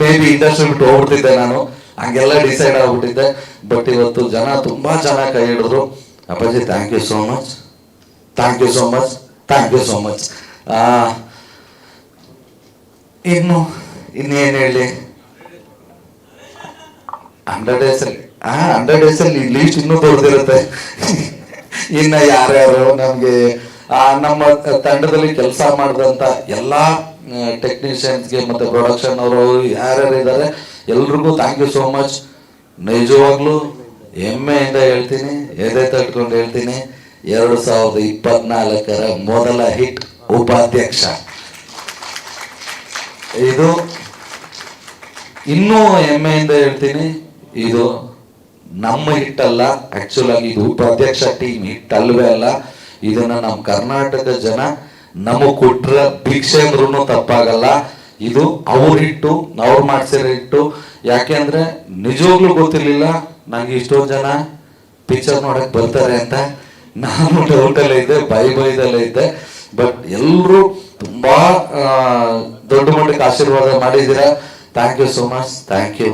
ಮೇ ಬಿ ಇಂಡಸ್ಟ್ರಿ ಬಿಟ್ಟು ಹೋಗ್ಬಿಡ್ತಿದ್ದೆ ನಾನು, ಹಂಗೆಲ್ಲ ಡಿಸೈಡ್ ಆಗ್ಬಿಟ್ಟಿದ್ದೆ. ಬಟ್ ಇವತ್ತು ಜನ ತುಂಬಾ ಚೆನ್ನಾಗಿ ಕೈ ಹಿಡಿದ್ರು. Appaji thank you so much, thank you so much, thank you so much. ಇನ್ನೇನು ಹೇಳಿ, 100 ಡೇಸಲ್ಲಿ 100 ಡೇಸಲ್ಲಿ ಲೀಸ್ಟ್ ಇನ್ನೂ ದೊಡ್ಡದಿರುತ್ತೆ. ಇನ್ನು ಯಾರ್ಯಾರು ನಮಗೆ ನಮ್ಮ ತಂಡದಲ್ಲಿ ಕೆಲಸ ಮಾಡಿದಂಥ ಎಲ್ಲ ಟೆಕ್ನಿಷಿಯನ್ಸ್ಗೆ ಮತ್ತು ಪ್ರೊಡಕ್ಷನ್ ಅವರು ಯಾರ್ಯಾರು ಇದ್ದಾರೆ ಎಲ್ರಿಗೂ ಥ್ಯಾಂಕ್ ಯು ಸೋ ಮಚ್. ನಿಜವಾಗ್ಲೂ ಹೆಮ್ಮೆಯಿಂದ ಹೇಳ್ತೀನಿ, ಎದೆ ತಟ್ಕೊಂಡು ಹೇಳ್ತೀನಿ, 2024 ಮೊದಲ ಹಿಟ್ ಉಪಾಧ್ಯಕ್ಷ. ಇದು ಇನ್ನೂ ಹೆಮ್ಮೆಯಿಂದ ಹೇಳ್ತೀನಿ, ಇದು ನಮ್ಮ ಹಿಟ್ ಅಲ್ಲ, ಆಕ್ಚುಲ್ ಆಗಿ ಇದು ಉಪಾಧ್ಯಕ್ಷ ಟೀಮ್ ಹಿಟ್ ಅಲ್ವೇ ಅಲ್ಲ. ಇದನ್ನ ನಮ್ಮ ಕರ್ನಾಟಕ ಜನ ನಮಗ್ ಕೊಟ್ರ ಭಿಕ್ಷೆ ಅಂದ್ರೂ ತಪ್ಪಾಗಲ್ಲ. ಇದು ಅವ್ರ ಹಿಟ್ಟು, ಅವ್ರು ಮಾಡ್ಸಿರೋ ಹಿಟ್ಟು. ಯಾಕೆಂದ್ರೆ ನಿಜವಾಗ್ಲೂ ಗೊತ್ತಿರ್ಲಿಲ್ಲ ನನಗೆ ಇಷ್ಟೊಂದು ಜನ ಪಿಕ್ಚರ್ ನೋಡಕ್ ಬರ್ತಾರೆ ಅಂತ. ನಾನು ಡೌಟಲ್ಲೇ ಇದ್ದೆ, ಬೈದಲ್ಲೇ ಇದ್ದೆ. ಬಟ್ ಎಲ್ಲರೂ ತುಂಬಾ ದೊಡ್ಡ ಮಟ್ಟಕ್ಕೆ ಆಶೀರ್ವಾದ ಮಾಡಿದ್ದೀರಾ. Thank you so much. Thank you.